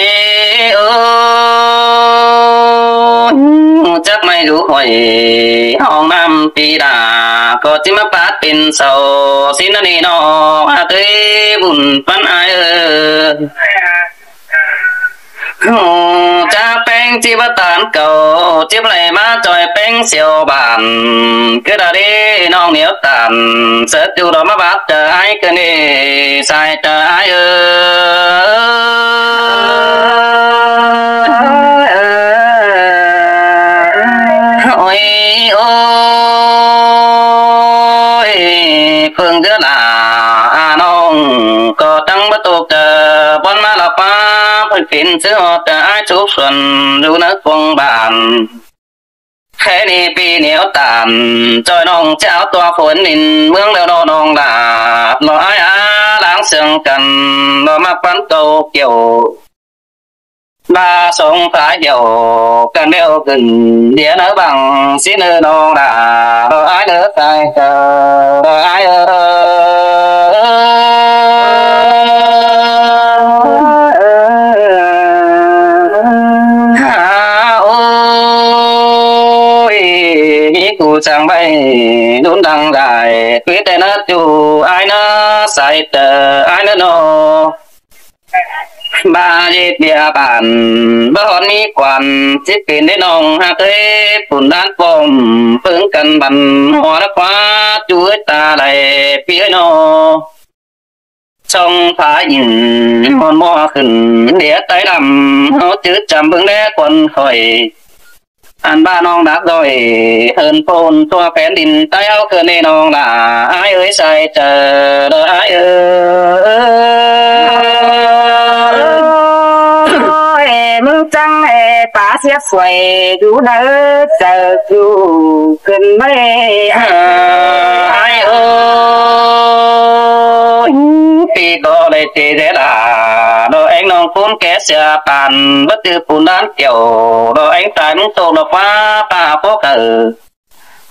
ยโอ้จักไม่รู้หอยห้องน้ำปีดาก็จิมาปาดเป็นเสาสินนี่น้องอาเตยบุญปันอายจะแป้งจีบตานเก่าจีบไหลมาจอยแป้งเสียวบานก็ได้น้องเหนียวตานเสร็จอยู่รอมาบาดเจอไอ้กันนี่ใส่เจอไอ้โอ้ยโอ้ยเพิ่งเดือดน้องก็ตั้งประตูเจอบนมาละป้าเพิ่งเป็นเสื้อแต่ไอ้ชุบส่วนดูนักวงบานแค่นี้ปีเหนียวตานจอยน้องเจ้าตัวฝนนินเมืองแล้วน้องดาบน้อยล้างเสียงกันน้อมาปั้นเก่าเกี่ยวบาสงพายเดี่ยวกันเดียวกันเดี๋ยวเนื้อบังสิเนื้อน้องดาน้อยเนื้อใจเจอน้อยจังไปดุนดังได้คุยแต่นัดอยู่ไอ้นะใส่เตอไอ้นะโนบาเย็ดเบียบานบ่ฮอนนี้กวนจิเป็นได้น้องหาเคยปุ่นด้านปมเพิ่งกันบันหัวละคว้าจุ้ยตาไหลเปียโนช่องผายินหอนมอขึ้นเดี๋ยวไตดำเขาจืดจำเบิ่งแลคนคอยอันบ้าน้องดักดอยเฮินโพนตัวแผ่นดินใต้เอาเกินในน้องล่ะอ้ายเอ้ยใส่เจอเด้ออ้ายมึงจังตาเสียสวยดูเด้อเจออยู่ขึ้นไม่อ้ายปีก็เลยเจเดล่ะโดยanhน้องปูนแกเสียปานบ่ตือปูนด้านเกี่ยวโดยanhตายมึงตกดอกฟ้าป่าพวก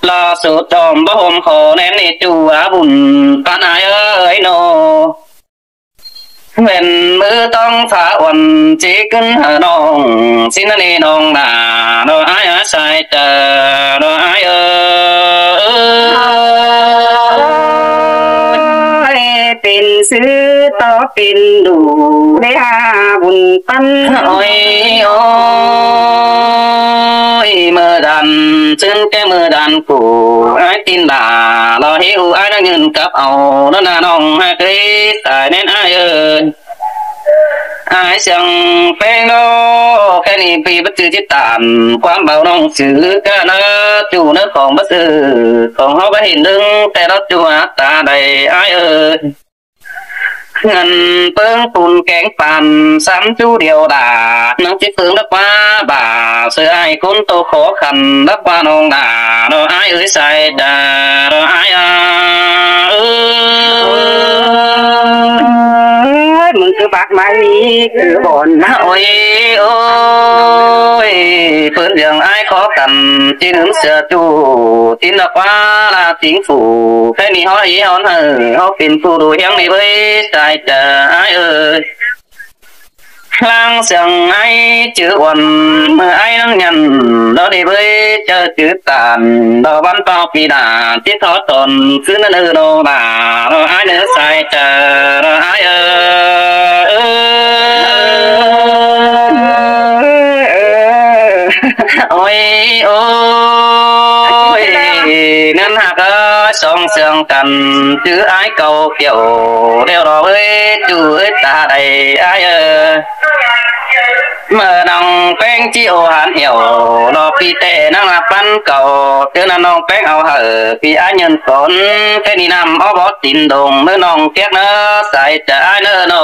ล่าสุดจอมบ่ห่มขอแน่นี่จูอาบุญปานอายเอ้ยโนเว้นมือต้องฝาอ่อนจิขึ้นหาน้องสินนี่น้องด่าโดยอ้ายใส่เจอโดยอ้ายเป็นซื้อต่อเป็นดูได้หาบุญปันโอ้ยโอ้ยเมื่อดันซึ่งแกเมื่อดันกูไอ้ตินด่ารอหิวไอ้นั่งเงินกับเอานั่นน่ะน้องให้เคยตายแน่นไอ้ไอ้เสียงเพลงโนแค่นี้ปีบัดจือจิตตานความเบาน้องสื่อก็เนื้อจู่เนื้อของบัดซื้อของเขาไปเห็นดึงแต่เราจู่หาตาใดไอ้เงินเปิ้งปุ่นแกงปั่นซ้ำจูเดียวด่าน้องจิเฟิงรักว่าบ่าเสื้อไอ้คนโตขอขันรักว่าน้องด่าน้องไอ้เอ้ยใส่ด่าน้องไอ้มึงคือปากไม้คือบ่อนนะโอ้ยโอ้ยเพิ่นอย่างไอ้ขอกันจีนึงเสือจูตินรักว่าลาสิงฝูแค่นี้เฮาอีเฮาเฮาเป็นผู้ดูเฮียงนี่เว้ยใส่เจอไอ้ลางเสียงไอ้จือวันเมื่อไอ้นั่งยันเราได้ไปเจอจือตานเราบ้านเป้าปีดาที่ทอดตนคือนั่นโนบาเราไอ้เนื้อใส่เจอเราไอ้โอ้ยโอ้ยนั่นหากสองเสียงกันจือไอ้เก่าเกี่ยวเดี๋ยวเราไปจือตาใดไอ้เมื่อน้องแป้งจีโอหันเหี่ยวรอปีเตนั่งละปั้นเก่าเตือนน้องแป้งเอาเหอะพี่ไอ้เงินฝนแค่นี้นำเอาบอสตินดงเมื่อน้องเกียกเนื้อใส่จะไอ้เนื้อโน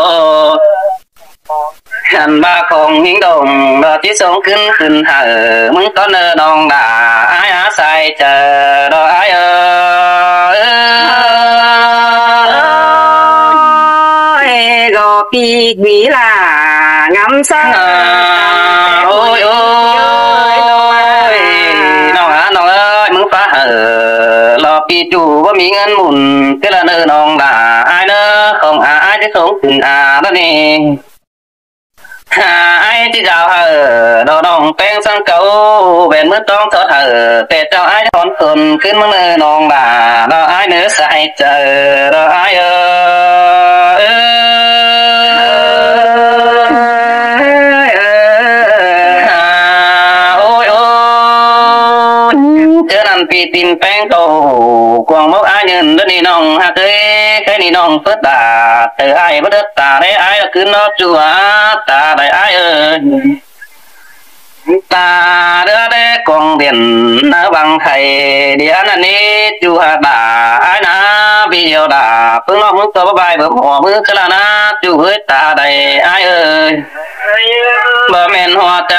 หันบ้าของหิงดงรอที่ส่งขึ้นเหอะมึงก็เนื้อน้องด่าไอ้ใส่เจอรอไอ้ก็ปีกวีล่ะงำซ่าโอ้ยโอ้ยน้องน้องเอ้ยมึงฟ้ารอปีจูว่ามีเงินหมุนก็ละเนื้อน้องด่าไอ้เนื้อของไอ้ที่ส่งถึงแล้วนี่ ไอ้ที่เจ้าดอน้องแป้งสังเก่าแว่นมือต้องทอดแต่เจ้าไอ้ถอนตนขึ้นมือน้องด่าดอไอ้เนื้อใส่เจอดอไอ้ปีตินแป้งโตกวางมกอายืนเดินนี่น้องฮักเอ้แค่นี่น้องเปิดตาเตอไอ้บ่เด้อตาได้ไอ้ก็คือนอจัวตาได้ไอ้ตาเด้อได้กองเด่นนาบังไทยเดี๋ยวนั้นนี้จัวตาไอ้นะพี่เดียวดาเพิ่งนอกมึงตัวบายเบิ่หัวมือกะละนะจัวเฮ้ยตาได้ไอ้บ่แม่นหัวใจ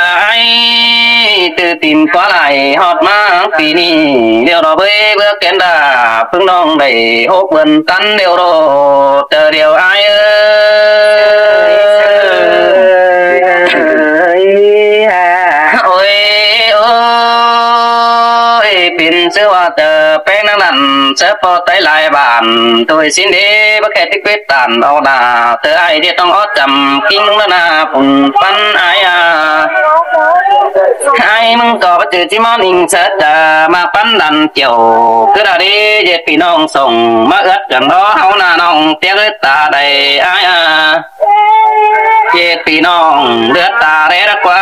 ตื่นติมฟ้าไหลฮอดมาปีนี้เดี๋ยวรอเบื่อแกนดาเพิ่งน้องได้6 เดือนตันเดี๋ยวรอเจอเดี๋ยวไอ้โอ้ยเป็นเสื้อว่าเจอแป้งนั่นเสื้อพอไตหลายบานตัวสินดีบ่แค่ติดเวทตันเอาหน้าเธอไอ้เดี๋ยวต้องอดจำกิ้งแล้วนะปุ่นปันไอ้ไอ้มึงก็บ่จือจิมอนิ่งเสดมาปันดันเจียวคือดาดีเย็ดพี่น้องส่งมาเอิดกันรอเฮาหน้าน้องเตียงตาได้ไอ้เย็ดพี่น้องเลือดตาแร่กว่า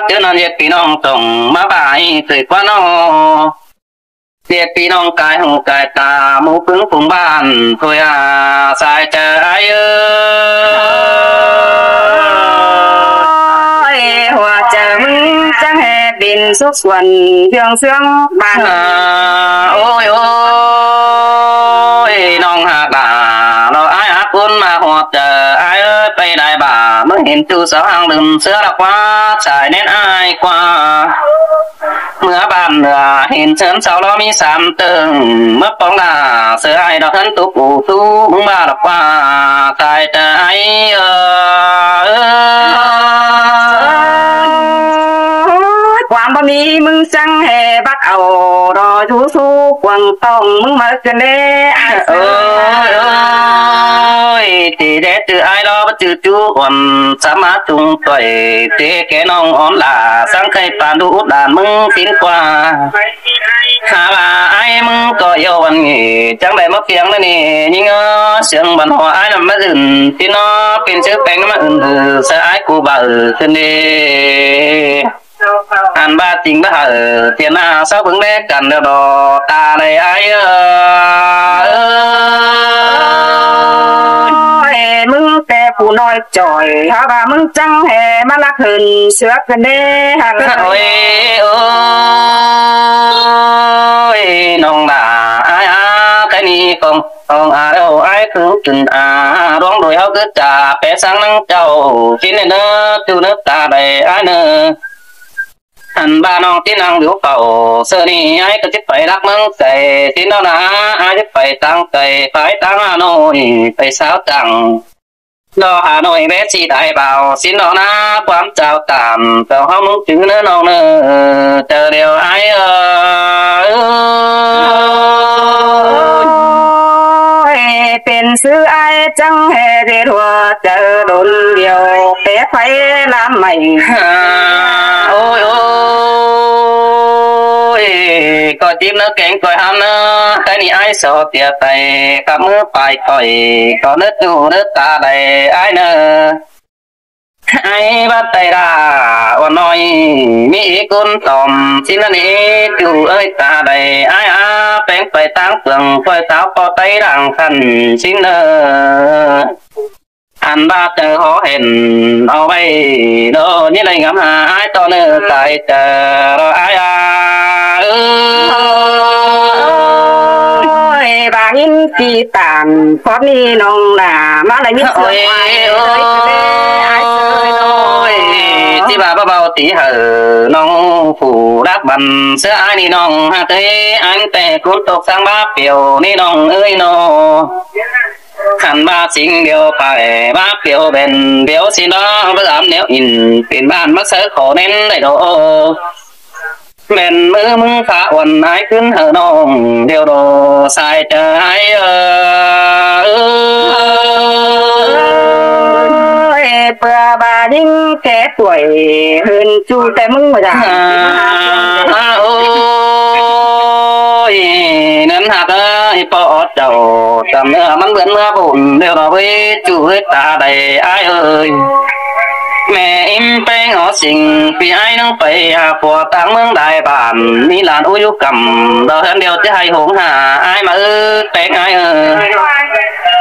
เจอนั้นเย็ดพี่น้องส่งมาบ่ายสึกว่าน้อเสียพี่น้องกายหูกายตาหมู่พึ่งฝูงบ้านคุยสายเจอไอ้หัวเจอมึงจังแห่ดินสุกส่วนเพียงเสียงบ้านโอ้ยน้องหาตาเราไอ้หักคุณมาหัวเจอไอ้ไปได้บ่าเมื่อเห็นจูสาวหางลืมเสื้อละกว่าสายเน้นไอ้กว่าเมื่อบ้านเหนือเห็นเชิญเสาล้อมี3 ตึงเมื่อปองดาเสื้อไอ้ดอกทันตุปูตู้มึงบ้าละกว่าตายใจความบ่มีมึงจังแห่บักเอารออยู่สู้กวางต้องมึงมาเกินเด้ตีเด็ดจือไอ้รอบ่จือจูอ่อนสามารถจุงต่อยเตแกน้องอ่อนล่ะสังไข่ปานดูด่านมึงสินกว่าหาว่าไอ้มึงก็เยาวันนี้จังได้มาเพียงแล้วนี่ยิงเสียงบันหัวไอ้นำมาอื่นที่น้อเป็นชื่อแป้งมาอื่นเสียไอ้กูบ่ขึ้นดีอันบ้าจริงบ้าเทียนหน้าเศร้าพึ่งแลกกันเดี๋ยวดอตาในไอ้มึงแต่ผู้น้อยจ่อยถ้าว่ามึงจังแห่มาละขึ้นเสือกันเด้ฮะโอ้ยน้องด่าไอ้แค่นี้คงเอาไอ้คือจุนร้องโดยเขาคือจ่าแปะสังนังเจ้ากินเนื้อจูเนื้อตาใดไอ้เนื้ออันบ้านน้องที่นางเหลียวเป่าเสื้อนี่ไอ้ก็จะไปรักมึงใส่ที่น้องนะไอ้จะไปตั้งใจไปตั้งฮานอยไปสาวจังรอฮานอยแม่ชีได้เบาสินน้องนะความเจ้าตามแต่ห้องมึงจื้อเนื้อน้องเนื้อเจอเดียวไอ้เป็นซื้อไอ้จังแห่เดือดเจอโดนเดียวเตะไฟลามใหม่โอ้ยก็จิ้มเนื้อแกงก่อยหามเนื้อแต่นี่ไอ้สอเตียไตกับมือปลายก่อยก็นึกดูนึกตาใดไอ้เนื้อไอ้บ้านไตราวันน้อยมีกุนต่อมสินนี้จูเอ้ยตาใดไอ้แป้งไปตั้งเปลืองคอยสาวปอไตรังขันสินเนออันบ้าเจอหอเห็นเอาไว้โดนี่เลยงามหาไอ้ต่อเนื้อใจเจอไอ้บางอินตีตามพอนี่น้องหนามาเลยมิตรโอ้ยที่บ้าเบาตีเหอน้องผู้รักบันเสื้อไอ้นี่น้องฮักเอ้อันแต่กุตกสังบ้าเปียวนี่น้องเอ้ยโนขันบ้าสิงเดียวไปบ้าเปียวเป็นเปียวสิน้องเบื่อเนียวอินเป็นบ้านมักเสือขอเน้นได้โดแม่นมือมึงฝาอ่อนหายขึ้นเหอน้องเดียวโดสายใจ ơi bữa bà đinh trẻ tuổi hơn chú tay mừng mà ôi nên hạt ơi bỏ đầu tầm nữa mắn bướn mưa bùn đều đó với chú hết ta đầy ai ơi mẹ im pe ngõ sinh vì ai nâng phải của tang mương đại bản mi làn ôi cầm đó hơn điều chứ hay hùng hà ai mà ư tên ai ơi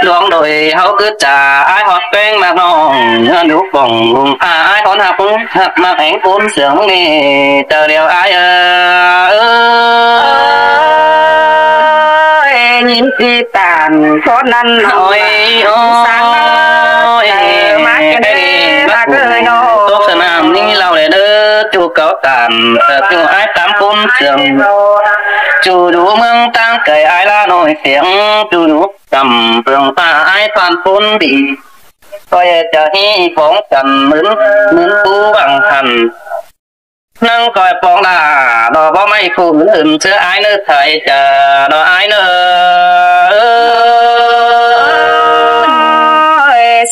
đuông đồi hậu cứ trả ai hót quen mà nòng nước bồng ai con hạt hạt mà ánh cuốn sướng đi chờ điều ai ơi nhìn khi tàn con ăn ôi sáng má cái này má cười nó tốt sơn nam ní lâu để đỡ chú cáo tàn chú ai tám cuốn sướng chú đủ mương tăng cởi ai la nổi tiếng chú đủ cầm phương pha ai toàn phun bị coi chờ hi phóng trần mướn cú bằng thần nâng coi phóng là đò bó mây phụ nữ chứ ai nữa thầy chờ đò ai nữa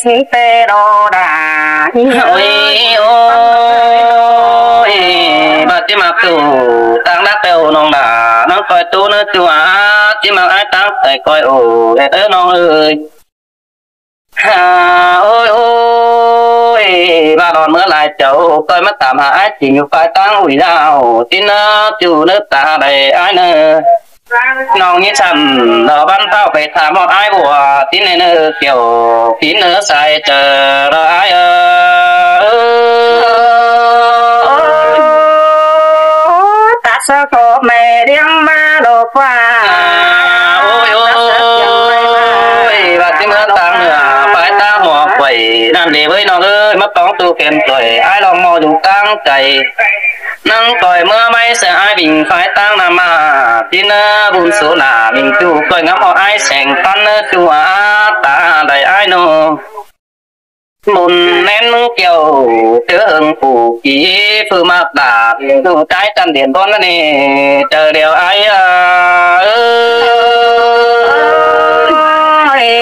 xin tê đò đà ôi ôi bà chỉ mặc tù tăng đắc đều nông đà nó coi tu nó chùa chỉ mặc ai tăng thầy coi ồ để tới non ơi ôi ôi bà đòn mưa lại chậu coi mắt tạm hạ chỉ nhiều phải tăng hủy đào tin chủ nước ta đầy ai nữa nòng như sầm đỏ ban tao phải thả một ai của tin này nữa kiểu tín nữa sai chờ đợi ai ta sợ có mẹ điên ma đồ qua ôi ôi và tiếng mưa tăng nữa phải ta hòa quẩy làm gì với nó ơi mất bóng tu kèm tuổi ai lòng mò dùng tăng cày nắng còi mưa bay sẽ ai bình phải tăng nằm mà tin buồn số là mình tu coi ngắm họ ai sành tan chùa ta đầy ai nô mùn nén kiểu chứa hương phủ ký phương mạc đà tu trái chân điện con này chờ điều ai ơi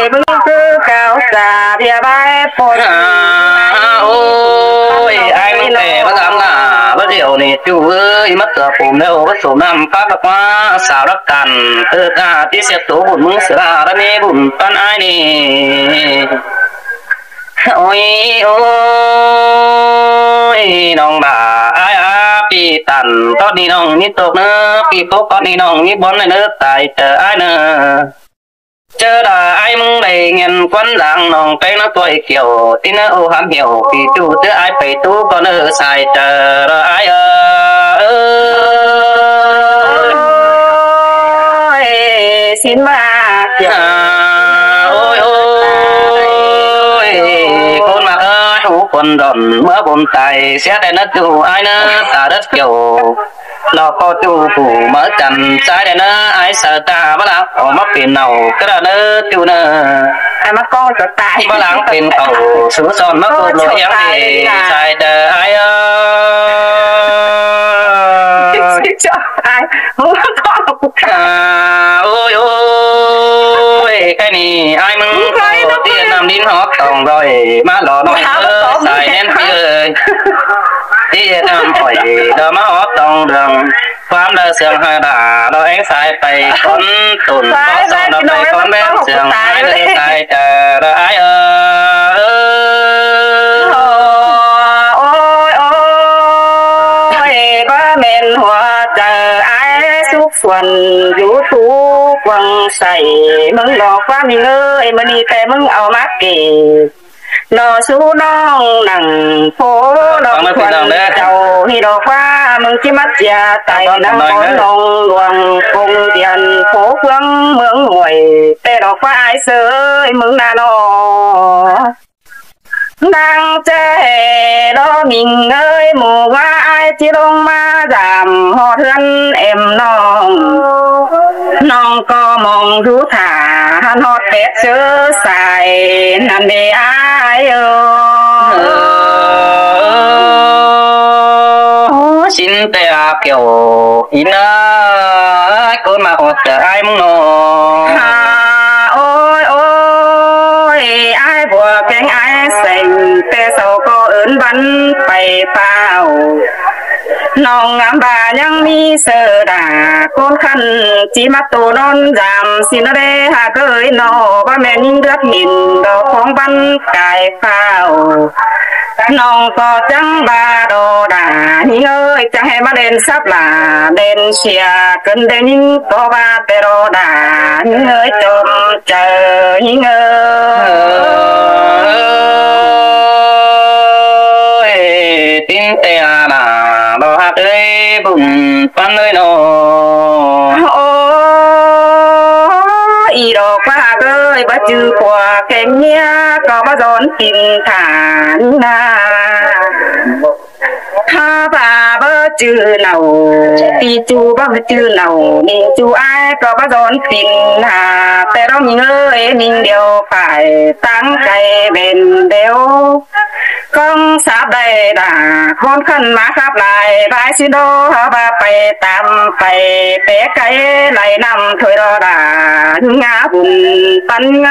bưng cứ cao cả bia bay phôi ôi ai mới về bắt dám là bắt điều này chú ơi mất cửa phùm đâu bắt số năm phát bạc quá xào đất cằn từ cả tí xếp tố bùn mưng sữa ra nè bùn pan ai nè ôi ôi nong bà ai pi tàn có đi nong ní tục nữa pi cố có đi nong ní bón này nữa tại chờ ai nữa chờ là ai mong đầy nghìn quân làng nòng tay nó tuổi kiểu tin nó ô hám hiểu vì chủ chứ ai phải tu còn ở xài chờ là ai ơi xin ba ôi ôi con mặt ơi hú quần đòn mưa bồn tài sẽ đến đất chủ ai nữa cả đất kiểu lò co chu phủ mở trần trái đây nó ai sợ ta bắt lắng ở mắc tiền nào cái là nó chu nè ai mắc con cho tài bắt lắng tiền cầu xuống son mắc cô lỗi em thì xài đời ai cho ai muốn con ôi ôi cái này ai mừng có tiền nằm đến hót tổng rồi má lò nó xài đen ơi đi nằm hỏi đó má hót tổng đường phám đơ sương hơi đà đó anh sai tay con tùn có xong đó tay con bên sương ai lên sai chờ đó ai ôi ôi ba men hoa chờ ai xúc xuân vũ thú quăng say mừng lọt qua mình ơi mình đi té mừng ao mát kì nó su non nằng phố nó quần đầu thì đỏ qua mừng chi mắt già tại năng món nông luồng cùng tiền phố phương mướn ngồi tê đỏ qua ai sơi mừng na nó đang chơi đó mình ơi mùa qua ai chỉ đông ma giảm họ thân em non có mong rú thả hắn hót tết chớ xài nằm để ai xin tê kiểu in con mà họ chờ ai mong ôi ôi ai vừa cánh ai xanh tê บันไปเฝ้าน้องงามบายังมีเสดาคนขันจีมาตูนอนจำสินเรหาเกยนอว่าแม่นิ่งเลือดหินดอกของบันกายเฝ้าน้องก็จังบาโดดานี่เอ้ยจะให้มาเด่นซับลาเด่นเชียเกินเด่นยิ่งก็บาเตโรดานี่เอ้ยจมเจอยิ่งเอ้ยtin tè là đò hát ơi bùn pan ơi nó ý đồ qua ơi bắt chư qua kèm nhia có bắt giòn tìm thản na ha bà bơ chư nào ti chu bơ chư nào mình chu ai có bắt giòn tìm hàแต่เราmình ơi mình đều phải tăng cây bền đều con sáp đây đã con khăn má khắp lại vai xin đô bà phải tạm phải bé cái lại nằm thôi đó đã ngã bùn tấn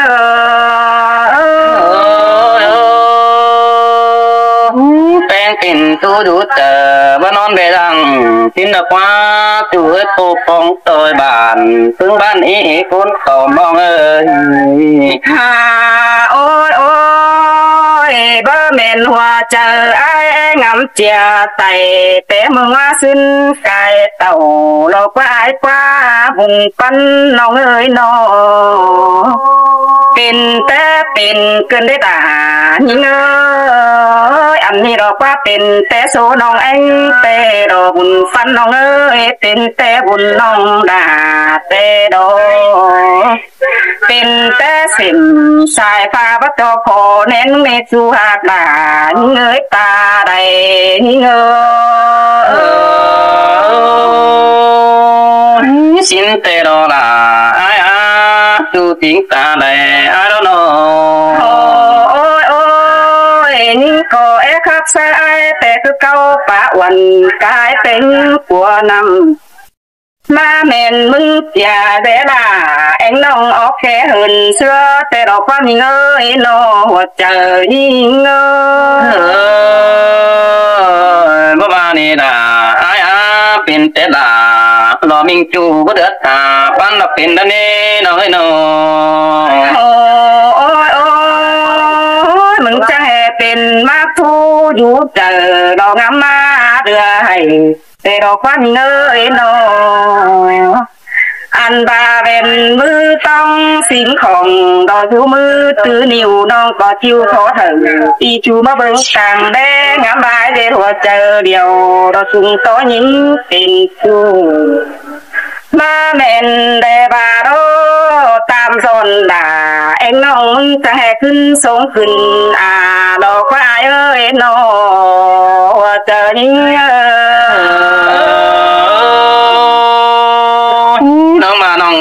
bên tình tu đủ tờ và non về rằng tin là qua tu hết cô phong tôi bàn tương ban ý con cầu mong ơi ha ôi ôi bơ mền hoa chờ ai ngắm chia tay té mừng hoa xin cài tàu lo qua ai qua vùng phân nó ơi nóเป็นเกินได้ตานี่เอ้ยอันนี้ดอกว่าเป็นแต่โซน้องเอ็งแต่ดอกบุญฟันน้องเอ้ยเป็นแต่บุญน้องดาแต่ดอกเป็นแต่สิ่งสายฟ้าบัดจอพอเน้นเมจูหากดานี่เอ้ยตาใดนี่เอ้ยxin tê đó là ai tu tiếng ta đây I don't know ôi ôi nhưng có e khắp xa aiแต่คือเก่าปะวันกายเป็นปัวนำมาแม่นมึงอย่าเดล่าเอ็งน้องออกแค่หืนเสื้อแต่ดอกความยิ่งเอ้ยน้อหัวใจยิ่งเอ้ยเมื่อวานนี้ด่าไอ้เป็นแต่ด่ารอมิงจูบ่เดือดตาปั้นเราเป็นดันนี่น้อยน้โอ้ยโอ้ยมึงจะให้เป็นมาทูอยู่เจอดอกงามมาเดือให้แต่ดอกความยิ่งเอ้ยน้ออันบาเป็นมือต้องสิงของดอกชูมือตื้อนิ้วน้องก็จิ้วขอเถิดตีจูมาเบิ่งต่างแดงงามบายเดี๋ยวหัวเจอเดียวดอกสุ่งต้อยิงเป็นจูมาแม่นได้บาโรตามโซนด่าเอ็งน้องจะแห่ขึ้นสูงขึ้นดอกควายเอ้ยน้อหัวเจอยิง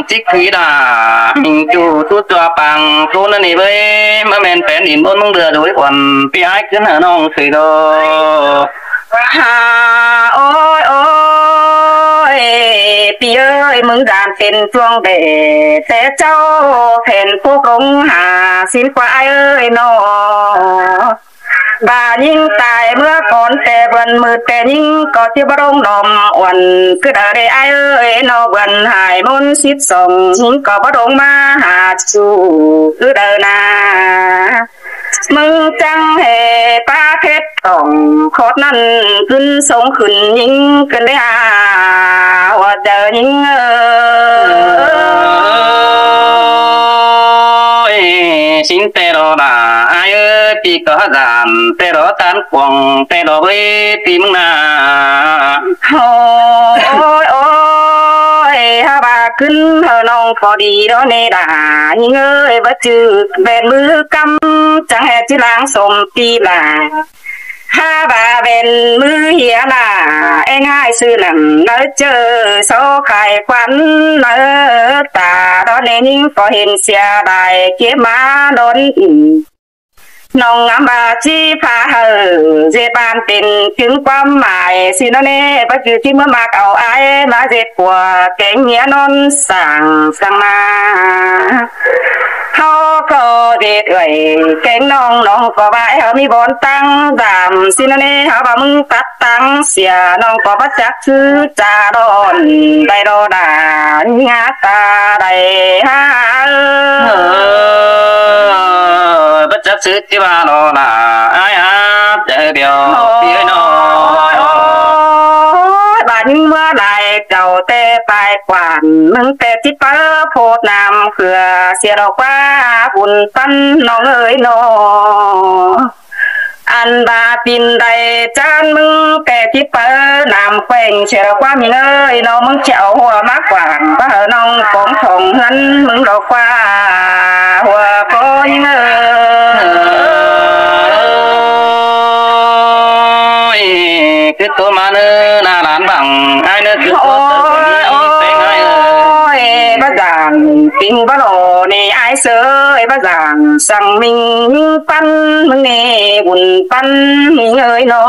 จิกขีดามิงจูทุตัวปังทุนนี่เว้ยมาแมนเป็นอินบนมึงเรือด้วยวันพี่ไอ้ขึ้นหาน้องสิโดฮ่าโอ้ยโอ้ยพี่เอ้ยมึงดานเป็นช่วงเดแต่เจ้าเห็นผู้กงหาสินควายเอ้ยน้อบายิ่งตายเมื่อก่อนแต่บนมือแต่ยิ่งก็ที่บรงนมอ่อนคือได้ไอ้เอ้ยนอบนหายมนสิบสองยิ่งก็บรงมาหาจูคือเดินนามึงจังเหป้าเพชรต้องโคตรนั่นขึ้นสงขึ้นยิ่งขึ้นได้หาว่าเจอยิ่งxin tê đó là ai ơi thì có giảm tê đó tan quăng tê đó với tìm na ôi ôi ha bàขึ้นน้องพอดีđó nèด่ายิ่งเอ้ยว่าจืดแบนมือกำจังแห่ที่ล้างสมตีหลาha bà bên mưa hiền em hai sư nằm nơi chờ số khai quán nơi ta đó nên có hình xe đài kia má đón nông ngắm bà chi phá hờ dệt bàn tình chứng quam mài xin nó nè bắt chữ chi mưa mạc ảo ai lá dệt của cái nghĩa non sảng sang na เฮาก็เด็ดเอ้ยแกงน้องก็ว่าเฮามีบ่อนตั้งดามสินะนี่เฮาว่ามึงตัดตังเสียน้องก็บ่จักชื่อจาดอนได้ดอดางาตาได้หาบ่จักชื่อที่ว่าดอดาอ้ายอาเจอเดียวพี่น้องบ้านเมื่อไหร่เจ้าแต่ปลายกว่านมึงแต่จิตเปิ้โพดน้ำเขื่อเสียดอกว่าบุญปั้นน้องเอ้ยน้ออันบาปินใดจานมึงแต่จิตเปิ้น้ำแขวงเสียดอกว่ามึงเอ้ยน้องมึงเจ้าหัวมากกว่าบ่น้องของทองเงินมึงดอกว่าหัวก้อยเอ้ยคือตัวมาเนหน้าหลานบังอ้ายเนคือตัวเป็นไงบ่จางปิงบ่โลนี่อ้ายเสยบ่จางสั่งมิงปั้นมึงนี่บุญปั้นมึงเอ้ยน้อ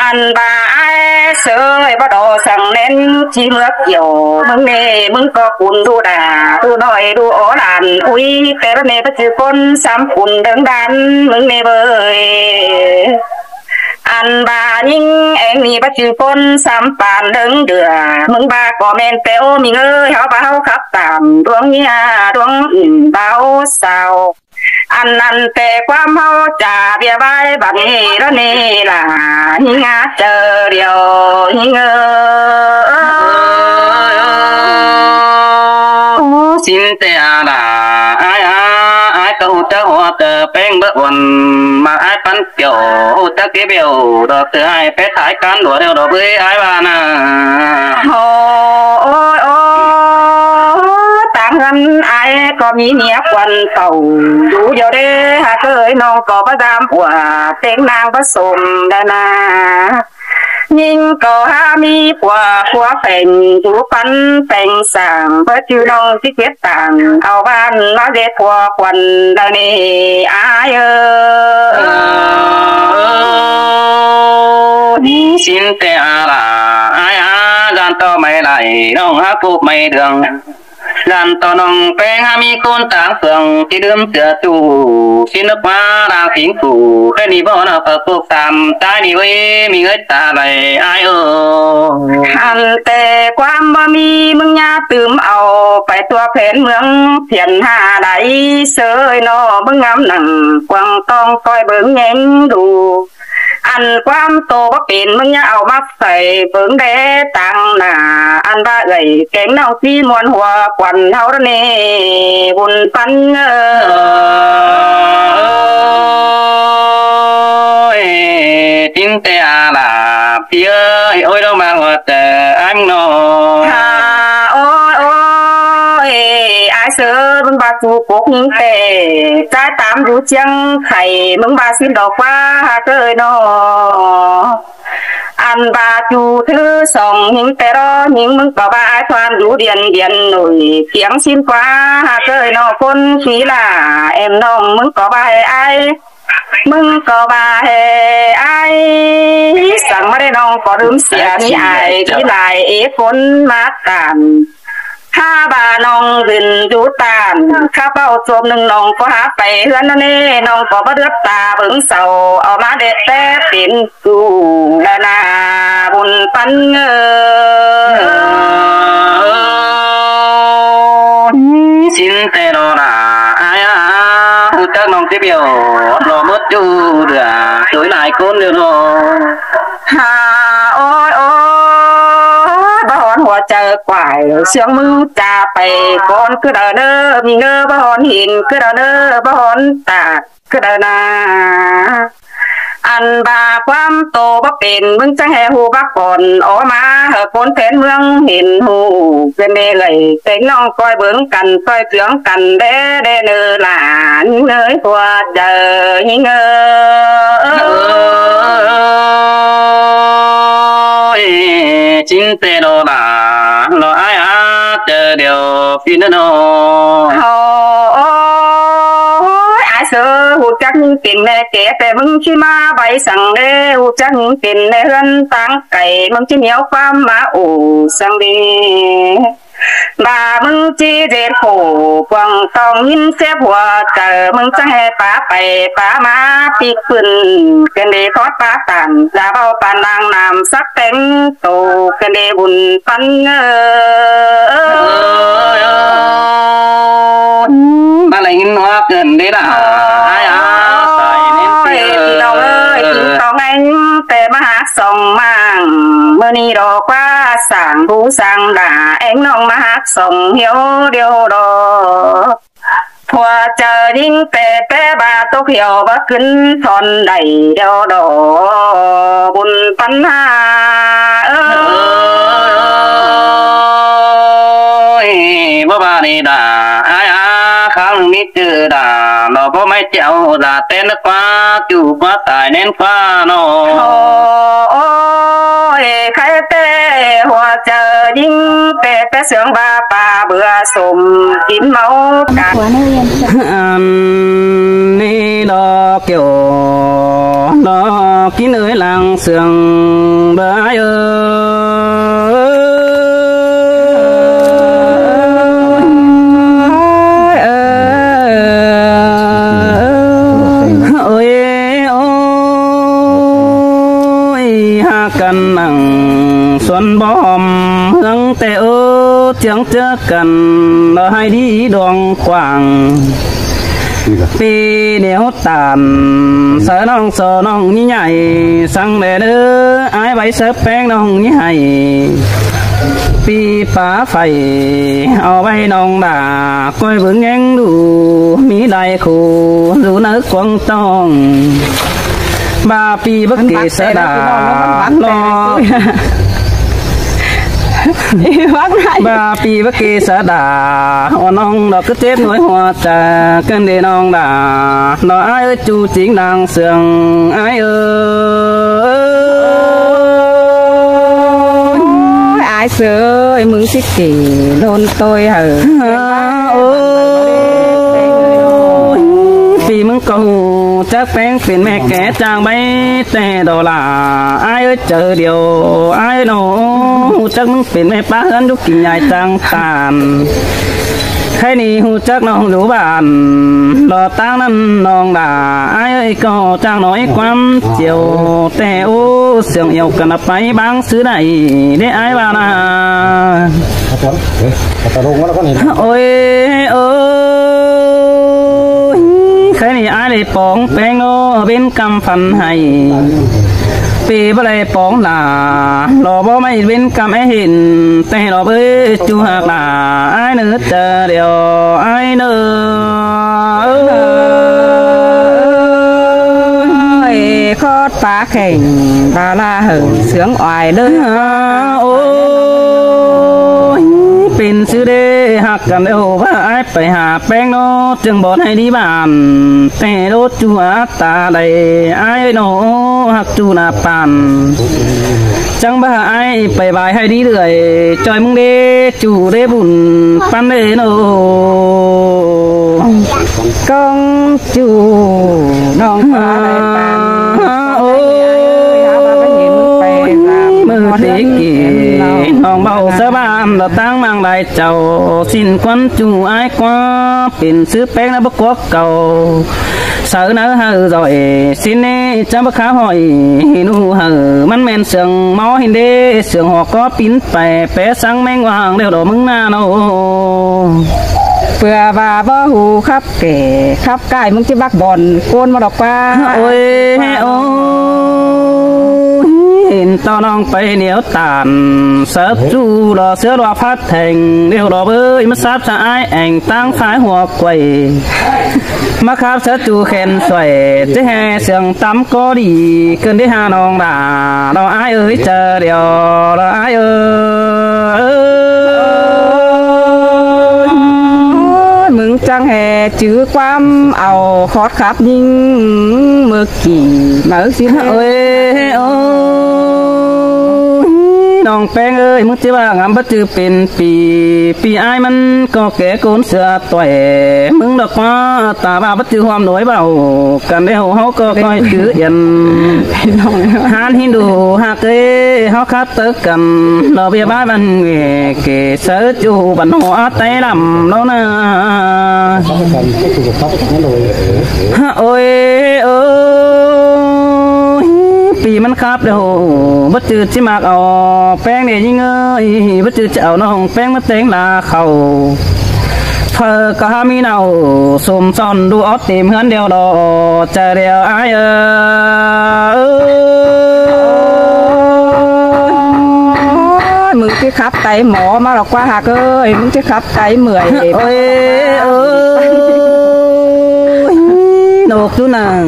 อันบาอ้ายเสยบ่ดอสั่งเน้นจิเมือกเกี่ยวมึงนี่มึงก็ปุ่นดูดาดูน้อยดูโอหลานอุ้ยแต่ละนี่ก็ชื่อคนซ้ำปุ่นเดิงดันมึงนี่เบยอันบายิ่งเองนี่บ่ชื่อคนซ้ำปานเดิงเดือมึงบาก็แม่นเป้วมีเอ้ยเฮาบ่าเฮาขับตามดวงเฮียดวงอื่นเบาเศร้าอันนั้นแต่ความเฮาจะเบียบายบัดนี้แล้วนี่ล่ะหิงาเจอเดียวหิงสินแต่อาอ้ายก็ฮู้จักหัวเตอแป้งบ่อ่อนมาอ้ายปันเกี่ยวฮู้จักเก็บเอวดอกเสือให้ไปถ่ายกันดัวเดียวดอกเอ้ยอ้ายว่านะโอ้ต่างกันอ้ายก็มีเมียควันเต่าอยู่เดียวเด้หาเคยน้องก็บ่ตามผัวเต็งนางผสมได้นายิ่งก็หามีผัวเป็นจูปันเป็นสั่งเพื่อชื่อน้องที่เก็บต่างเอาบ้านมาเด็ดผัวควันได้นี่อ้ายสินแต่อาอ้ายกันต่อไม่ไหลน้องหาผู้ไม่เดืองลันต่อน้องแป้งหามีคนต่างเฟืองที่ดื่มเสือจูสินฟ้าดางสิงกูแค่นี้บ่นะเปิดพวกตามตายนี่เว้ยมีเงินตาไหลอ้ายอันแต่ความบ่มีมึงอย่าตื่มเอาไปตัวแผนเมืองเพียนหาใดเสยน้อมึงงามหนังกวางต้องคอยเบิ่งแยงดูอันความโตบ่เป็นมึงอย่าเอามาใส่เบิ่งแดตังหน้าอันว่าเอ้ยแกงน้องสิมวนหัวควันเฮานี่บุญปันจินแต่อาพี่เอ้ยโอ้ยดอกมาว่าแต่อันน้อโอ้ยอ้ายเสือมึงบาจูปกแต่จ่ายตามอยู่เจียงไข่มึงบาสิดอกว่าเอ้ยน้ออันบาจูถือส่องหิงแต่รอหิงมึงก็บาอ้ายทวนอยู่เดียนหน่อยเสียงสินกว่าเอ้ยน้อคนขี้ล่ะแอมน้องมึงก็บาอ้ายมึงก็บาให้อ้ายสั่งมาได้น้องก็ลืมเสียนี่อ้ายที่หลายฝนมากันถ้าบาน้องขึ้นอยู่ตานข้าเป้าโจมหนึ่งน้องก็หาไปเฮือนนั่นนี่น้องก็บ่เลือบตาเบิ่งเศร้าเอามาเด็ดแต่เป็นกูละนาบุญปันสินแต่รอล่ะอ้ายฮู้จักน้องสิเบียวรอหมดอยู่เด้อสวยหลายคนเด้อน้อโอ้ยบ่ฮอนหัวใจกวายเสียงมึงจะไปก่อนคือเด้อมีเงอบ่ฮอนหินคือเด้อบ่ฮอนตาคือเด้อนาอันบาความโตบ่เป็นมึงจะให้ฮู้บักก่อนออกมาเฮาคนแผนเมืองเห็นฮู้เป็นได้เลยแต่น้องคอยเบิ่งกันคอยเสืองกันเด้เด้อหลานเอ้ยหัวใจหิงจินแต่รอล่ะรออ้ายเจอเดียวพี่น้ออ้ายเสือฮู้จักเป็นแม่แก่แต่มึงสิมาใบสั่งเด้ฮู้จักเป็นแม่เฮือนตั้งไก่มึงสิเหนียวความมาโอ้สั่งเด้ bà mừng chi dệt khổ quăng tòng nhìn xếp hòa chờ mừng chẳng hề phá bày phá má bị quần kênh đề thoát phá tàn ra bao bàn đang làm sắc tên tổ kênh đề buồn phân ta lại nhìn hoa gần đấy là ai tại nên thì đâu ơi thì tòng anh tê mà hát sông mang mơ ni đồ qua sáng bú sáng đà anh nông mà hát sông hiếu điều đồ thua chờ đinh tê tê bà tốt hiểu bà kính thon đầy điều đồ buồn phân hà ơi bố bà đi đà ai khang nít chữ đà nó có mấy chéo là tên nó quá chủ quá tài nên quá nó ôi khai tê hoa chờ đinh tê tê sướng ba bà bữa sùm chín máu cả ni đó kiểu đó kín ơi làng sương bãi cần nặng xuân bom hướng tê ơ tiếng chớ cần nó hay đi đường quảng pi nếu tàn sợ nong như nhảy sang để đứa ai bay sớp bén nong như hay pi phá phải ao bay nong đà coi vững ngang đủ mỹ đại khu dù nỡ quăng tông ba pi bất kỳ sẽ đà lo ba pi bất kỳ sẽ đà nong đó cứ tiếp nối hoa trà cơn đề nong đà nó ai ơi chu chính đang sương ai ơi ai sơ mừng xích kỳ đôn tôi hở vì mừng cầu chắc bén phiền mẹ kẻ trang bay tè đồ là ai ơi chờ điều ai nổ chắc mừng phiền mẹ bá hơn lúc kỳ nhai trang tàn khai ni hu chắc nó rủ bàn lò tang năn nong đà ai ơi có trang nói quắm chiều tè ô sương yêu cần phải băng xứ này để ai bà na ôi khai ni ai để bóng bén nó bên cầm phần hayปีบ่ได้ปองหลารอบ่ไม่เป็นกำให้เห็นแต่รอเอ้ยจูหักหลาอ้ายเนื้อเจอเดียวอ้ายเนื้อคอดปลาแข่งปลาลาเหิงเสืองอ่อยเด้อโอ้ยเป็นซื้อเด้หักกันเดียวว่าอ้ายไปหาแป้งโนจึงบ่ให้ดีบ้านแต่รถจูหักตาได้อ้ายโนหักจูนาปันจังบ่อ้ายไปบายให้ดีเรื่อยจอยมึงเด้จูเด้บุญปันเด้โนกองจูน้องฟ้าได้ปันโอ้มือตีกีน้องเบาสะบานเราตั้งมังได้เจ้าสิ้นควันจูอ้ายกว่าเป็นซื้อแป้งแล้วบ่กวกเก่าsợ nỡ hờ rồi xin nê chăm bác khá hỏi nu hờมันแม่นเสียงหมอหินเดเสียงหัวก็ปิ้นไปแปะสังแมงวางเดี๋ยวดอกมึงหน้าโนเพื่อว่าบ่หูครับแก่ครับกายมึงสิบักบ่อนโกนมาดอกป้าโอ้ยโอ้เห็นตอนน้องไปเหนียวตานเสิร์ฟจูรอเสือรอพัดแทงเดี๋ยวดอกเอ้ยมาซับสะอ้ายแอ่งตั้งท้ายหัวไกวมาขับเสือจูแขนสวยจะแห่เสียงตั้มก็ดีเกินได้หาน้องด่าเราอ้ายเอ้ยเจอเดียวเราอ้ายเอ้ยมึงจังแห่จื้อความเอาคอดขับยิงมือกี่มือสิโอ้ยโอ้ น้องแป้งเอ้ยมึงสิว่างามบ่จือเป็นปีอ้ายมันก็แก่โกนเสือต่อยมึงดอกว่าตาว่าบ่จือความหน่วยเบากันแล้วเฮาก็ค่อยจือเอียนหานฮินดูฮักเอ้เฮาคัดตึกกันเราเบียบ้านมันเกเสือจูบันหัวไตลำแล้วนะโอ้ยปีมันครับเด้อบ่จืดสิมากเอาแป้งนี่ยิงเอ้ยบ่จืดจะเอาน้องแป้งมาแต่งลาเข้าเธอก็มีเนาสมซ่อนดูออดเต็มเฮือนเดียวดอจะเดียวอ้ายมึงสิขับไตหมอมาหรอกว่าหักเอ้ยมึงสิขับไตเมื่อยโอ้ยนกตุนัง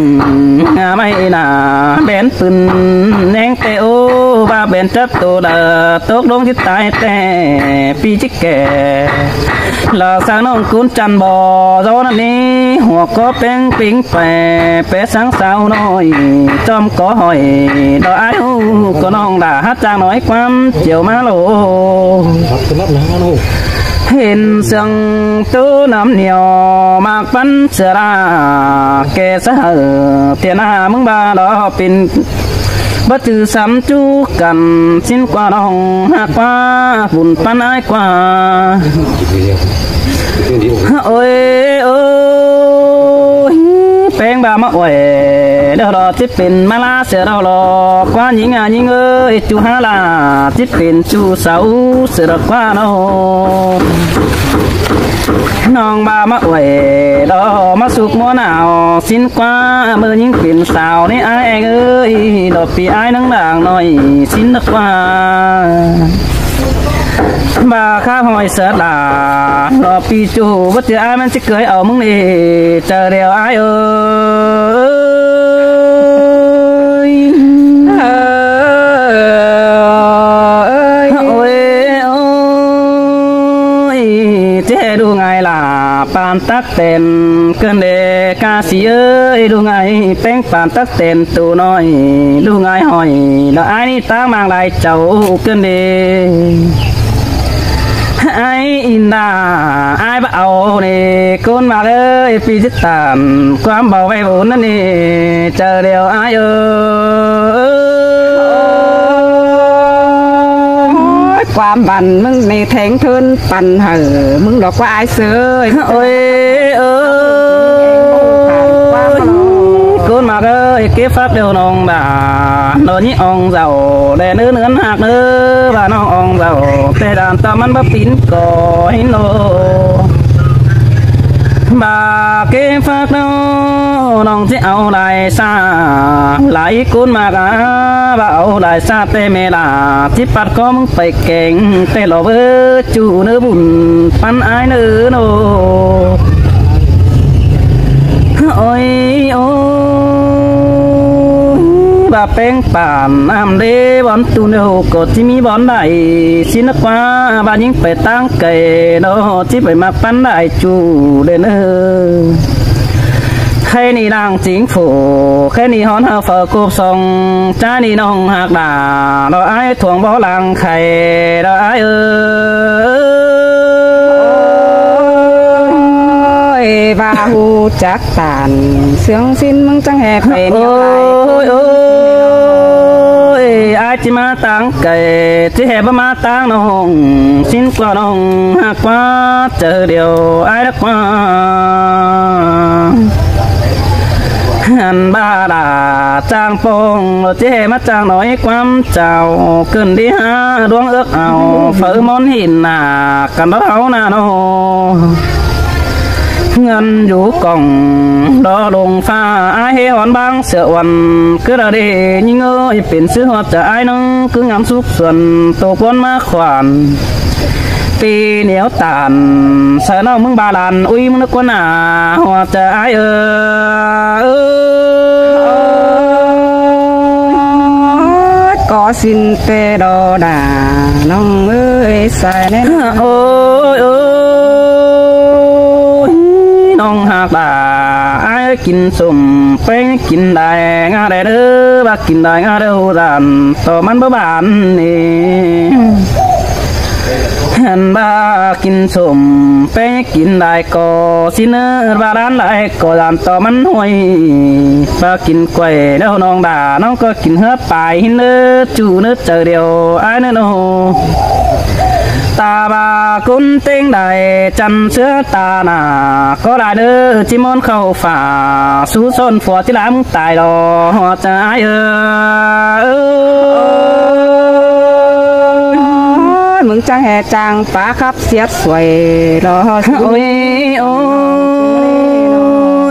ไม่น่าแบนปืนแนงเตโอบาแบนจับตัวดาตกลงที่ตายแต่ปีจิแก่ลาสางน้องกุนจันบ่ซ้อนนี้หัวก็เป็นปิงแปะสังสาวน้อยจอมก็หอยดอกอ้ายก็น้องด่าฮัดจางน้อยความเจียวมาโลครับสำหรับน้าลูกเห็นเสียงตู้น้ำเหนียวมากปันเสือราแกสะเหอเตียนามึงบาดอเป็นบ่จือซ้ำจูกันสิ้นกว่าน้องหักว่าบุญปันอ้ายกว่าโอ้ยแป้งบามาอวยเดี๋ยวรอที่เป็นมาลาเสียเรารอกว่ายิงยิงเอ้ยจูฮาลาที่เป็นจูเสาเสือกว่าน้องบามาอวยรอมาสุกมัวหนาวสิ้นกว่าเมื่อยิงเป็นสาวนี่อ้ายเอ้ยดอกปีอ้ายนังด่างหน่อยสิ้นนักว่าบาข้าหอยเสือดารอปีจูว่าจะอ้ายมันจะเกยเอามึงนี่เจอเดียวอ้ายเอ้ยโอ้ยเจ๊ดูไงล่ะปานตักเต็นเกินเดกาสีเอ้ยดูไงแป้งปานตักเต็นตัวน้อยดูไงหอยแล้วอ้ายนี่ตั้งมางลายเจ้าเกินเดไอ้อินดาไอ้บ่เอานี่ก้นมาเลยปีจิตตานความเบาไว้บุญนั่นนี่เจอเดียวไอ้ความบันมึงในแทงเทินปันเหอมึงดอกว่าไอ้เสือโอ้ยก้นมาเลยเก็บฟักเดียวน้องบ่าโดนยี่องเจ้าแต่เนื้อหักเนื้อบ่าน้ององเจ้าแต่ด่านตามันบ่ปินก่อให้โนบ่าเก็บฟักน้องจะเอาลายซาไหลก้นมากะบ่าเอาลายซาแต่เมล่าที่ปัดก็มึงไปเก่งแต่หล่อเบอจูเนื้อบุญปันไอเนื้อโนโอ้ยบาแป้งป่านน้ำเดบอนตูเนโฮก็ที่มีบอนได้สินักว่าบายิงไปตั้งไก่โนที่ไปมาปั้นได้จูเดนแค่นี้นางจิงฝูแค่นี้ฮอนเฮาเฟอร์กูส่งจ้านี่น้องหักด่าเราไอ้ถ่วงบ่หลังไข่เราไอ้บาหูจักตานเสียงสิ้นมึงจังแหกไปนี่ไรอาจิมาตังไก่ที่แหบมาตังน้องสิ้นกว่าน้องหักว่าเจอเดียวไอ้รักว่าหันบาดาจางปงเราเจมาจางน้อยความเจ้าเกินดีฮะดวงเอื้อเอาเฟื่อมอนหินหนากันเราหน้าโนเงินอยู่กล่องดอลงฟ้าไอ้หอนบางเสือวันคือเราได้ยิงเอ้ยเป็นซื้อหัวจะไอ้น้องคืองามสุขส่วนตกวนมาขวานปีเหนียวตานเสือน้องมึงบาลานอุ้ยมึงนึกว่าหนาหัวจะไอ้ก็สินเตดอดาน้องเอ้ยใส่แน่โอ้ยน้องหักตาไอ้ กินสมแป้งกินได้งาได้เด้อบ่กินได้งาเด้อดานต่อมันบ่บานนี่หันบ่กินสมแป้งกินได้ก็สิเนอบาดานหลายก็ดานต่อมันห่วยบ่กินกล้วยแล้วน้องด่าน้องก็กินเหือปลายหินเด้อจูเด้อเจอเดียวอ้ายเด้อโนตาบากุนเต็งได้จันเสือตาหน้าก็ได้เด้อจิมอนเข้าฝ่าสู้ซนฝัวที่หลายมึงตายดอจะอ้ายมึงจังแห่จังป้าครับเสียสวยรอโอ้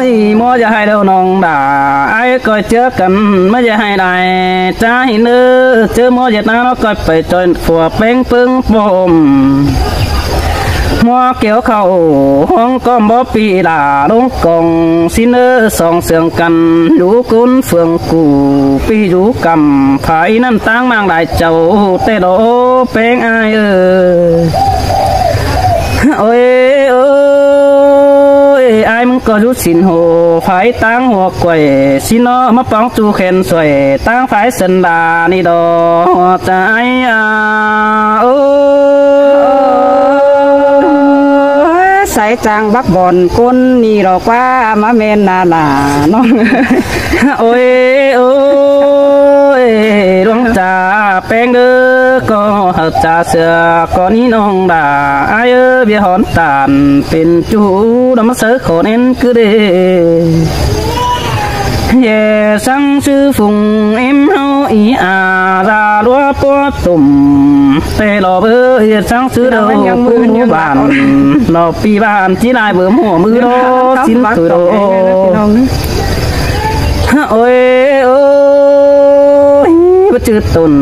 ยมอจะให้เด้อน้องด่าไอ้ก็เจอกันไม่จะให้ได้จ้าหินเด้อเจอมอจะนาก็ไปจอยฝัวเป้งปึ้งปมมัวเกี่ยวเข้าห้องก็บ่ปีลาลงกองสิเนอสองเสียงกันดูกุนเฟืองกูปีดูกำภายนั้นตั้งมางหลายเจ้าแต่โดเป้งอายโอ้ยอายมึงก็รู้สินโหภายตั้งหัวกล้วยสิเนาะมาป้องจูแขนสวยตั้งภายสันดานี่ดอใจใส่จางบักบอนก้นนี่ดอกว่ามาแม่นนาน้องโอ้ยดวงจ่าแป้งเด้อก็หักจ่าเสือก็นี้น้องด่าอายเบียหอนตานเป็นจูดมาเสือขอเน้นคือเด้เย่สังชื่อฟุงเอ็มเฮาอีอาราลัวปัวตุ่มแต่รอเบอเย่สังชื่อเราปืนบ้านรอปีบ้านจีลายเบอหัวมือโดสินตุโดโอ้ยบ่จืดตุน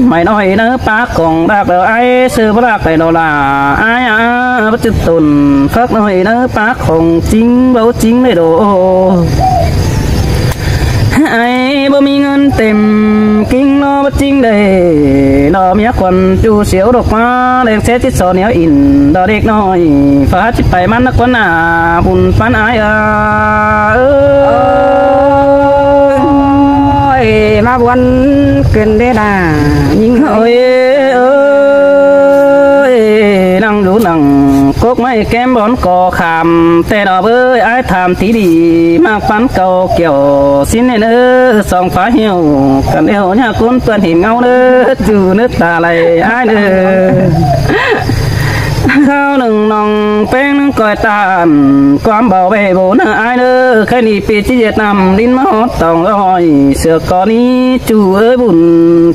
ไม่น้อยเนื้อปากของรักแล้วไอ้ซื้อบ่รักได้ดอลาอ้ายบ่จืดตุนฟักน้อยเนื้อปากของจริงเว้าจริงได้โดไอ้บ่มีเงินเต็มกิ้งน้อบ่จริงได้ดอเมียคนจูเสียวดอกมาแรงเสจิตสอนเหนียวอินดอเด็กน้อยฟ้าจิตไปมันนักวันหน้าบุญปานอ้ายมาวันเกินได้ล่ะยิงโอ้ยนั่งดูนั่งกกไม่แก้มบอนก่อคำแต่ดอกไอ้ถามที่ดีมากปันเก่าเกี่ยวสิ้นเนื้อสองฟ้าเหี่ยวกันเอวเนี่ยคุ้นเปื้อนหินเงาเนื้อจูนึกตาไหลไอ้เนื้อข้าวหนึ่งน้องแป้งนึงก่อยตานความเบาเบโบนะไอ้เด้อแค่นี้ปีที่เจ็ดนำลิ้นมาหอดต้องลอยเสือก่อนนี้จู่บุญ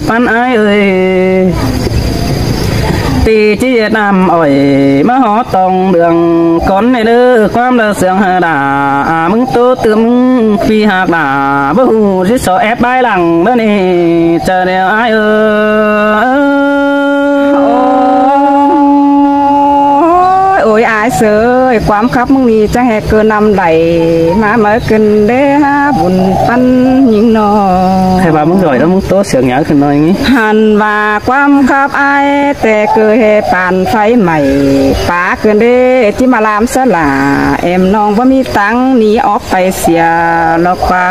ปันไอ้ปีที่เจ็ดนำอ่อยมาหอดต้องเดืองก่อนในเด้อความเดือเสียงหาด่ามึงโตตึมปีหักด่าบ่หูที่สอแอบใบหลังเด้อนี่เจอเดียวไอ้โอ้ยอายเสยความคับมึงนี่จะแหกเกินนำไหลมาเมื่อกินเด้ฮะบุญปันยิงนอให้ว่ามึงด่อยแล้วมึงโตเสียงหยาขึ้นหน่อยงี้หันว่าความคับอายแต่เกิดเหตุปานไฟใหม่ป่าเกินเด้ที่มาลามสลาเอ็มน้องว่ามีตังหนีออกไปเสียลอกป่า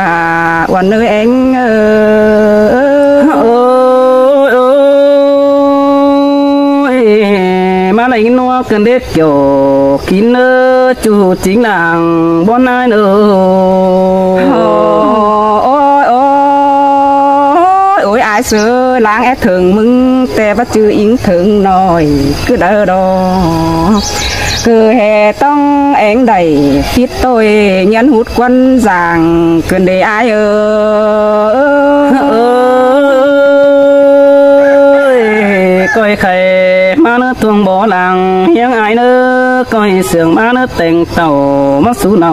วันเนื้อเองมาไหนนัวกันเด็กเกี่ยวกินเนื้อจูจริงนางบนนายเนื้อโอ้ยอายเสือล้างแอถึงมึงแต่ว่าจืออิงถึงหน่อยคือเด้อดอคือแห่ต้องเองใดคิดตัวยันหุดควันจางเกินได้อายก้อยไข่มาเนื้อตวงบ่อหลังยังอายเนื้อก้อยเสียงมาเนื้อแต่งเต่ามาสู้เน่า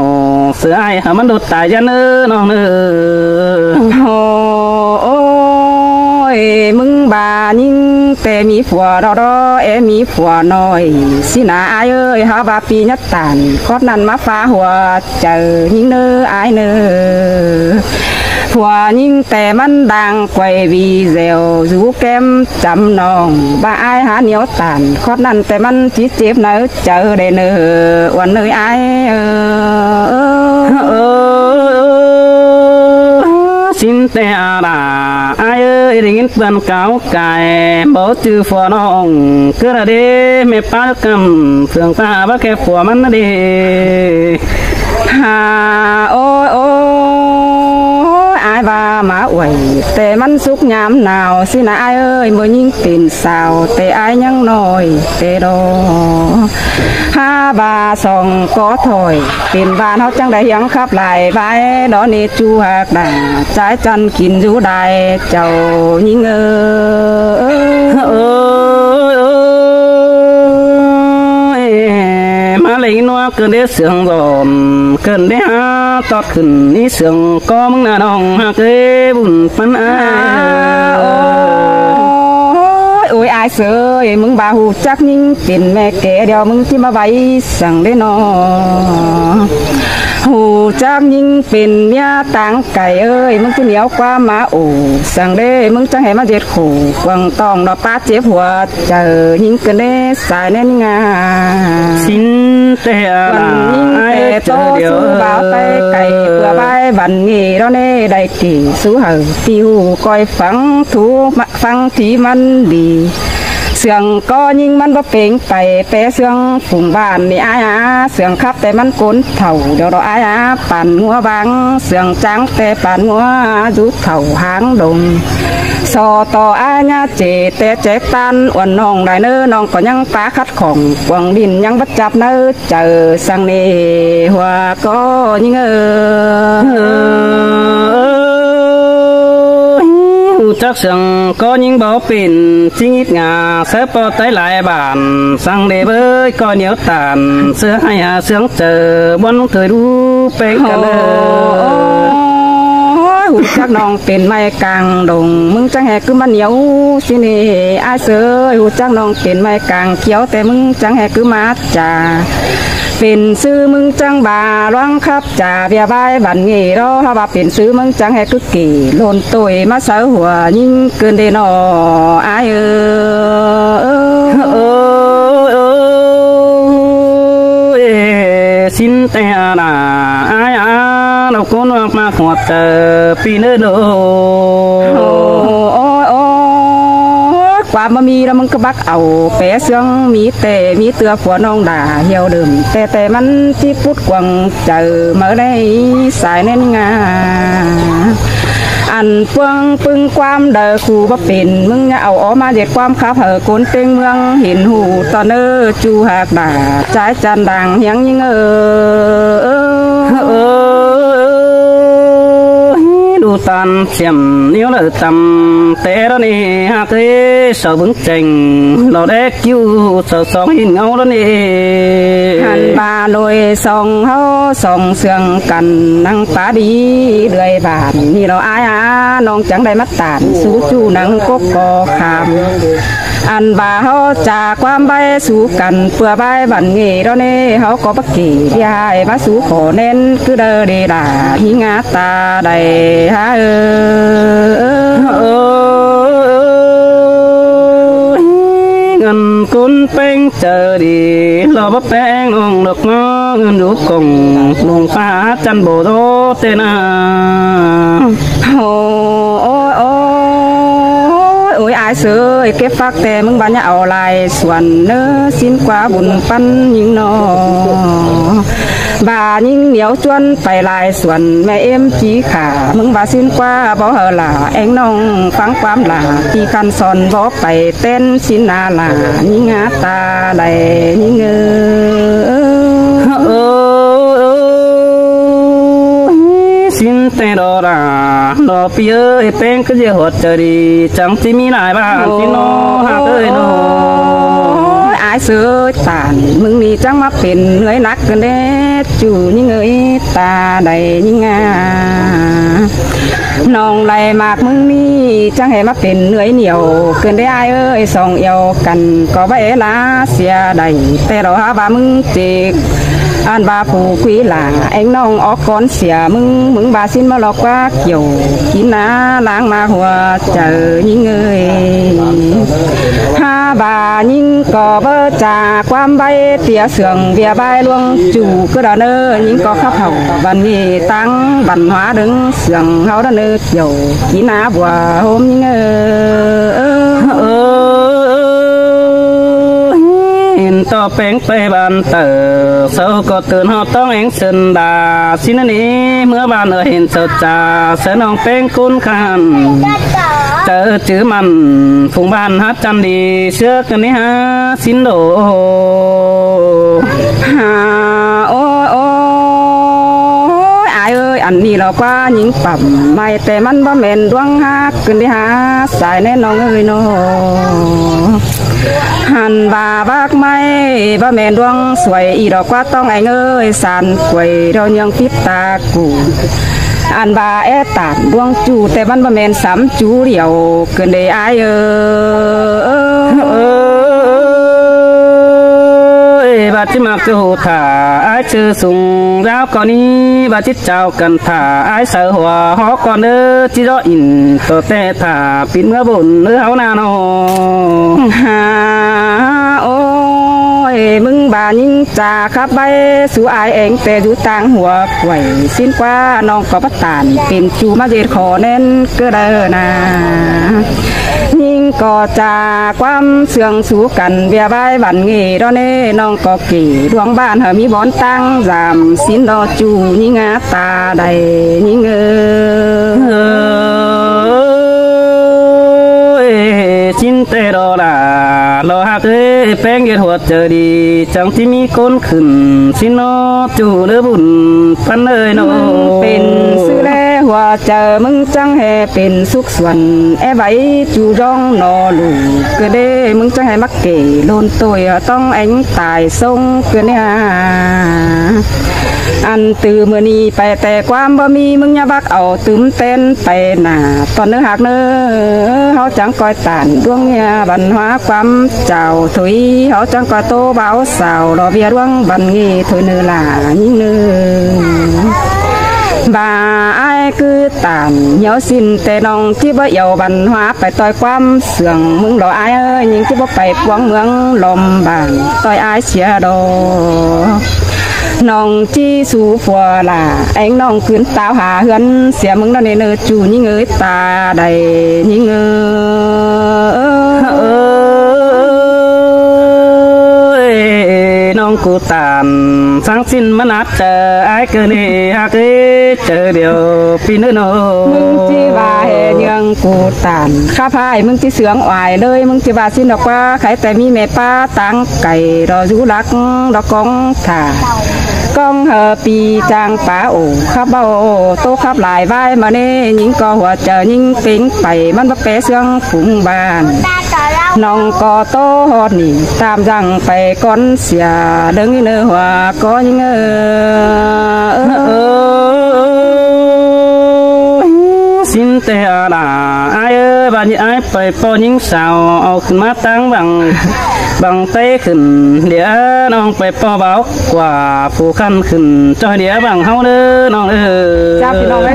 เสือไอ้หามันโดดตายยันเนื้อน้องเนื้อโอ้ยมึงบายิ่งแต่มีผัวรอมีผัวน้อยสินาอายเอ้ยหาบาปีนัดตานคอดนั้นมาฟ้าหัวเจอยิ่งเนื้ออายเนื้อผัวยิ่งแต่มันดังไกววีเซลอยู่แก้มจำนองบ้าอายหาเหนียวตานคอดนั้นแต่มันจิเจ็บเนื้อเจอได้เนื้อวันเนื้ออาย สินแต่อาดาอายเอ้ยได้ยินเปิ้นกล่าวกายบ่จื้อฝัวน้องกระเดแม่ป้ากำเฟืองตาบ่แค่ฝัวมันนะเด้หาโอ้ยโอ้ยอายว่ามาอวยแต่มันสุกยามหนาวสินะอายเอ้ยบ่ยิ่งเป็นสาวแต่อายยังน้อยแต่ดอ5 บาท2ก็ถอยเป็นบ้านเฮาจังได้ยังขับหลายไปดอนี้จูหักดังใจจันกินอยู่ได้เจ้ายิ่งมาเลยนัวเกินได้เสียงรอมเกินได้หาตอดขึ้นนี่เสียงก็มึงน่ะน้องหากเอ้บุญปันอาโอ้ยอายเสยมึงบ่ฮู้จักยิ่งเป็นแม่แก่เดี๋ยวมึงสิมาไว้สั่งได้น้อฮู้จักยิ่งเป็นเมียต่างไก่เอ้ยมึงสิเหนียวกว่ามาโอสั่งได้มึงจังให้มาเจ็ดขู่กวางต้องดอกป้าเจ็บหัวเจอยิ่งเกินได้สายแน่นงาสินแต่วันยิ่งแต่โตสู้บ่าวไปไก่เพื่อใบบันงี้เราเน่ได้กี่สู้เฮาติวก้อยฟังถูฟังที่มันดีเสียงก็ยิ่งมันบ่เป่งไปแปเสียงฝูงบ้านนี่อายเสียงขับแต่มันก้นเถ่าเดี๋ยวเราอายปั่นงัวบางเสียงจังแต่ปั่นงัวจุดเถ่าหางดงสอต่ออาญาเจแต่เจ็บตันอ้วนน้องได้เน้อน้องก็ยังปาคัดของกวางดินยังบัดจับเน้อเจอสังเนหัวก็ยิ่งจักเสียงก็ยิ่งบ่เป็นจิงิดงาเสปอไตหลายบานสั่งเดเบ้ยก็เหนียวตานเสื้อให้เสียงเจอบนเคยรู้เป็นกันเลยหูจักน้องเป็นไม้กลางดงมึงจังแหกคือมันเหนียวสินี่อายเสยหูจักน้องเป็นไม้กลางเขียวแต่มึงจังแหกคือมาจ่าเป็นซื้อมึงจังบาร้องครับจ่าเบียบายบันงี้รอถ้าว่าเป็นซื้อมึงจังแหกคือกี่โลนตุยมาเสาหัวยิ่งเกินเดนออายสินแต่นาอายเราคนว่ามาขอดเจอปีเนโดความบ่มีแล้วมึงก็บักเอาแปะเสียงมีแต่มีเตือผัวน้องด่าเหี่ยวเดิมแต่มันที่พุดกวังเจอเมื่อได้สายแน่นงาอันเฟืองปึงความเด้อคู่บ่เป็นมึงเอาออกมาเด็ดความขับเหอคนเต็งเมืองเห็นหูตอนจูหักด่าใจจันดังเฮียงยิ่งดูตันเสียมนิ้วเลยตำแต่ละนี่หากเสาบึงเจงเราได้คิวเสาสองหินเงาแล้วนี่หันบาลอยสองเฮาสองเสียงกันนั่งป่าดีเดือยบานนี่เราอายน้องจังได้มัดตานสู้จูนังกบกอขามอันบาเฮาจากความใบสู้กันเพื่อใบบันงี้เราเน่เฮาก็บักกี่ยายมาสู้ขอเน้นคือเดเดดาหิงาตาได้เงินคุณเป็นเจอดีเราบ่แป้งน้องดอกงอเงินดูกงลงฟ้าจันโบโตเตนาโอ้ยอายเสยเก็บฟักแต่มึงบ้านอย่าเอาลายส่วนเนื้อสิ้นกว่าบุญปันยิ่งนอบายิ่งเหนียวจวนไปลายส่วนแม่เอ็มจีขามึงบาสิ้นกว่าบ่เฮอล่ะเอ็งน้องฟังความล่ะที่คันสอนบ่ไปเต้นสินนาล่ะยิ่งงาตาไหลยิ่งสินแต่ดอราดอเปียเป็นก็จะหดจรีจังที่มีหลายบ้านที่น้อหากเนาอายเสือตานมึงนี่จังมาเป็นเหนื่อยนักกันเด้จู่ยิ่งเอ้ยตาใดยิ่งงาน้องไหลมากมึงนี่จังให้มาเป็นเหนื่อยเหนียวเกินได้อายเอ้ยสองเอวกันก็บ่ลาเสียใดแต่เราหาว่ามึงเจกอันบาผู้คุยหลาเอ็งน้องออกก่อนเสียมึงบาสิ้นมาหลอกว่าเกี่ยวกินน้าล้างมาหัวเจอยิ่งเอ้ย5 บายิ่งก็เบิดจากความใบเตียเสืองเบียใบลวงจู่ก็ดอเนอยิ่งก็ขับเฮาบันนี้ตั้งบันหวาดึงเสืองเฮา ดะเนอเกี่ยวกีนาบัวโฮมยิงต่อแปลงไปบ้านเตอเศร้าก็ตื่นเฮาต้องเองเสินดาสินนี้เมื่อบ้านเห็นเสดจาเสน้องแป้งคุณคันเจอจื้อมันฝูงบ้านฮัดจันดีเชื่อกันนี่ฮะสินโดหาโอ้โอ้อายเอ้ยอันนี้เรากว่าหญิงปั่มไม่แต่มันบ่แม่นดวงฮักขึ้นที่หาสายแน่น้องเอ้ยโนหันบาบักไม่บ่แม่นดวงสวยอีดอกกว่าต้องไอ้เอ้ยสานกวยเรายังปิดตากูอันบาแอตาดดวงจูแต่มันบ่แม่น3จูเดียวเกินได้อายบาดจิมักจูถ้าอายชื่อสูงยาวก่อนนี้บาดจิเจ้ากันถ้าอายเสือหัวฮอกก่อนเด้อจิรออินตัวแต่ถ้าปินเมื่อบุญเนื้อเฮานาโนหาโอ้ยมึงบายิงจ่าขับไปสู่อายเองแต่อยู่ต่างหัวไว้สิ้นกว่าน้องก็บ่ตานเป็นจูมาเย็ดขอแน่นก็เด้อนะยิงก็จากความเสื่องสู่กันเบียบายบันงี้ดอเน่น้องก็กี่ดวงบ้านเฮามีบ่อนตั้งจำสินดอจูยิงาตาใดยิงชินเตโรลาโลหะเอ้แป้งเย็ดหัวเจอดีจังที่มีคนขึ้นสินอจูเด้อบุญพันเอ้ยโนเป็นซื้อแลหัวเจอมึงจังแห่เป็นสุขสวนแอไว้จูร้องนอลูกเด้มึงจังให้มักเก๋โลนตัวต้องเอ็งตายทรงเกินเนี่ยอันตื่อมื้อนี้ไปแต่ความบ่มีมึงอย่าบักเอาตึมเต้นไปหน้าตอนเนื้อหักเน้อเฮาจังก้อยตานดวงเนี่ยบันหาความเจ้าถุยเฮาจังก้อยโตเบาสาวรอเบียดวงบันงี้ถุยเนื้อหลายิ่งเนื้อบาไอ้คือตานเหี่ยวสิ้นแต่น้องที่บ่เหี่ยวบันหาไปต่อยความเสื่องมึงรออ้ายเอ้ยยิ่งที่บ่ไปปวงเมืองลมบางต่อยอ้ายเสียดอน้องจีสู่ฟัวล่ะเอ็งน้องขึ้นตาวหาเฮือนเสียมึงนั่นเนอจูยิ่งเอ้ยตาใดยิ่งน้องกูตานสังสิ้นมนัดเจอไอ้เกินฮักเจอเดียวปีนโนมึงจีว่าเฮยังกูตานข้าพายมึงจีเสืองอายเลยมึงจีว่าสิ้นดอกว่าใครแต่มีแม่ป้าตั้งไก่รออยู่รักดอกกองถ่ากองปีจางป่าโอ้ขับเบาโตขับหลายว่ายมาเน่ยิงก็หัวเจอยิงปิงไปมันบ่เปเสืองฝูงบ้านน้องก็โตฮอดนี่ตามจังไปก่อนเสียดึงเนื้อหัวก็ยิงสินเตอลาไอ้บาดนี้ไอ้ไปปอยิงสาวเอาขึ้นมาตั้งบังเต้ขึ้นเดี๋ยวน้องไปปอเบากว่าผู้คันขึ้นจอยเดี๋ยวบังเฮาเด้อน้องจับพี่น้องไว้